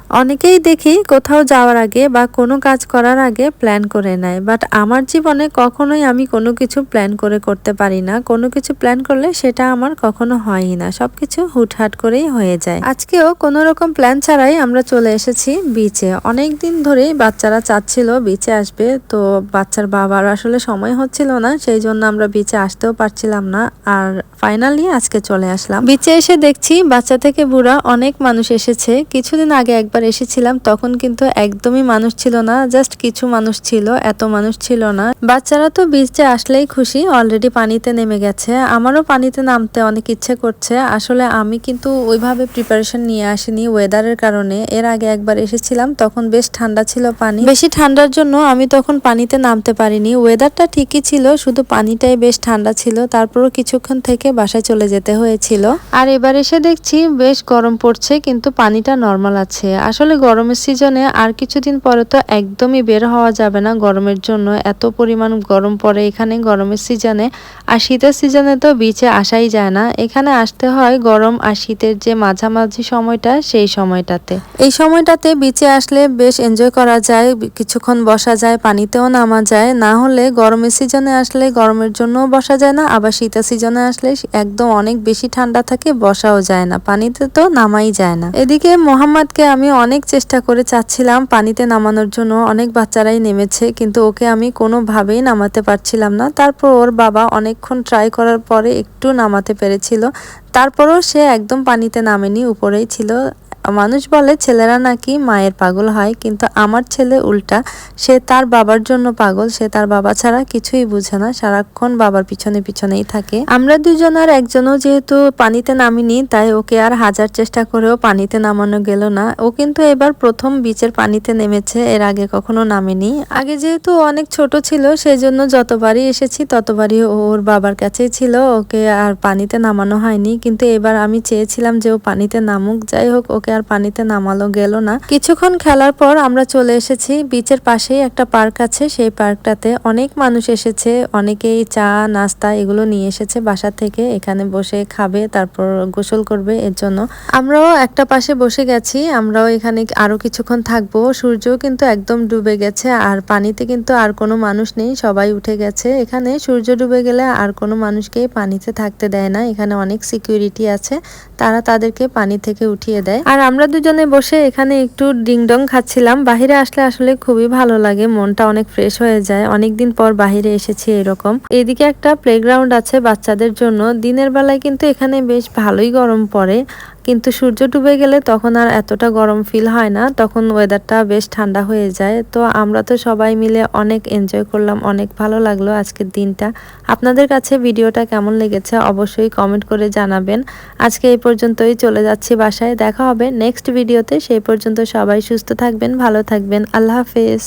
অনেকেই দেখি কোথাও যাওয়ার আগে বা কোনো কাজ করার আগে প্ল্যান করে নেয়, বাট আমার জীবনে কখনোই আমি কোনো কিছু প্ল্যান করে করতে পারি না। কোনো কিছু প্ল্যান করলে সেটা আমার কখনো হয়ই না, সবকিছু হুটহাট করেই হয়ে যায়। আজকেও কোনো রকম প্ল্যান ছাড়াই আমরা চলে এসেছি বিচে। অনেক দিন ধরেই বাচ্চারা চাচ্ছিল বিচে আসবে, তো বাচ্চার বাবার আসলে সময় হচ্ছিল না, সেই জন্য আমরা বিচে আসতেও পারছিলাম না। আর ফাইনালি আজকে চলে আসলাম বিচে। এসে দেখছি বাচ্চা থেকে বুড়া অনেক মানুষ এসেছে। কিছুদিন আগে একবার এসেছিলাম, তখন কিন্তু একদমই মানুষ ছিল না, জাস্ট কিছু মানুষ ছিল, এত মানুষ ছিল না। বাচ্চারা তো বিচে আসলেই খুশি, অলরেডি পানিতে নেমে গেছে। আমারও পানিতে নামতে অনেক ইচ্ছে করছে। আসলে আমি কিন্তু ওইভাবে প্রিপারেশন নিয়ে আসিনি ওয়েদারের কারণে। এর আগে একবার এসেছিলাম, তখন বেশ ঠান্ডা ছিল পানি, বেশি ঠান্ডার জন্য আমি তখন পানিতে নামতে পারিনি। ওয়েদারটা ঠিকই ছিল, শুধু পানিটাই বেশ ঠান্ডা ছিল। তারপরও কিছুক্ষণ থেকে বাসায় চলে যেতে হয়েছিল। আর এবার এসে দেখছি বেশ গরম পড়ছে, কিন্তু পানিটা নর্মাল আছে। আসলে গরমের সিজনে আর কিছুদিন পরে তো একদমই বের হওয়া যাবে না গরমের জন্য, এত পরিমাণ গরম পড়ে এখানে গরমের সিজনে। আর শীতের সিজনে তো বিচে আসাই যায় না, এখানে আসতে হয় গরম আর শীতের যে মাঝামাঝি সময়টা, সেই সময়টাতে। এই সময়টাতে বিচে আসলে বেশ এনজয় করা যায়, কিছুক্ষণ বসা যায়, পানিতেও নামা যায়। না হলে গরমের সিজনে আসলে গরমের জন্যও বসা যায় না, আবার শীতের সিজনে আসলে একদম অনেক বেশি ঠান্ডা থাকে, বসাও যায় না, পানিতে তো নামাই যায় না। এদিকে মোহাম্মদকে আমি অনেক চেষ্টা করে চাচ্ছিলাম পানিতে নামানোর জন্য, অনেক বাচ্চারাই নেমেছে, কিন্তু ওকে আমি কোনোভাবেই নামাতে পারছিলাম না। তারপর ওর বাবা অনেকক্ষণ ট্রাই করার পরে একটু নামাতে পেরেছিল, তারপরও সে একদম পানিতে নামেনি, উপরেই ছিল। মানুষ বলে ছেলেরা নাকি মায়ের পাগল হয়, কিন্তু আমার ছেলে উল্টা, সে তার বাবার জন্য পাগল। সে তার বাবা ছাড়া কিছুই বুঝে না, সারাক্ষণ বাবার পিছনে পিছনেই থাকে। আমরা দুজনের একজনও যেহেতু পানিতে নামিনি, তাই ওকে আর হাজার চেষ্টা করেও পানিতে নামানো গেল না। ও কিন্তু এবার প্রথম বিচের পানিতে নেমেছে, এর আগে কখনো নামেনি। আগে যেহেতু অনেক ছোট ছিল, সেই জন্য যতবারই এসেছি ততবারই ওর বাবার কাছেই ছিল, ওকে আর পানিতে নামানো হয়নি। কিন্তু এবার আমি চেয়েছিলাম যে ও পানিতে নামুক, যাই হোক ওকে আর পানিতে নামালো গেল না। কিছুক্ষণ খেলার পর আমরা চলে এসেছি বিচের পাশেই একটা পার্ক আছে, সেই পার্কটাতে অনেক মানুষ এসেছে, অনেকেই চা নাস্তা এগুলো নিয়ে এসেছে বাসা থেকে, এখানে বসে খাবে, তারপর গোসল করবে। এর জন্য আমরাও একটা পাশে বসে গেছি, আমরাও এখানে আরো কিছুক্ষণ থাকবো। সূর্যও কিন্তু একদম ডুবে গেছে, আর পানিতে কিন্তু আর কোনো মানুষ নেই, সবাই উঠে গেছে। এখানে সূর্য ডুবে গেলে আর কোনো মানুষকে পানিতে থাকতে দেয় না, এখানে অনেক সিকিউরিটি আছে, তারা তাদেরকে পানি থেকে উঠিয়ে দেয়। আর আমরা দুজনে বসে এখানে একটু ডিংডং খাচ্ছিলাম। বাহিরে আসলে আসলে খুবই ভালো লাগে, মনটা অনেক ফ্রেশ হয়ে যায়, অনেকদিন পর বাহিরে এসেছি এরকম। এদিকে একটা প্লেগ্রাউন্ড আছে বাচ্চাদের জন্য। দিনের বেলায় কিন্তু এখানে বেশ ভালোই গরম পড়ে, কিন্তু সূর্য ডুবে গেলে তখন আর এতটা গরম ফিল হয় না, তখন ওয়েদারটা বেশ ঠান্ডা হয়ে যায়। তো আমরা তো সবাই মিলে অনেক এনজয় করলাম, অনেক ভালো লাগলো আজকের দিনটা। আপনাদের কাছে ভিডিওটা কেমন লেগেছে অবশ্যই কমেন্ট করে জানাবেন। আজকে এই পর্যন্তই, চলে যাচ্ছি বাসায়, দেখা হবে নেক্সট ভিডিওতে। সেই পর্যন্ত সবাই সুস্থ থাকবেন, ভালো থাকবেন, আল্লাহ হাফেজ।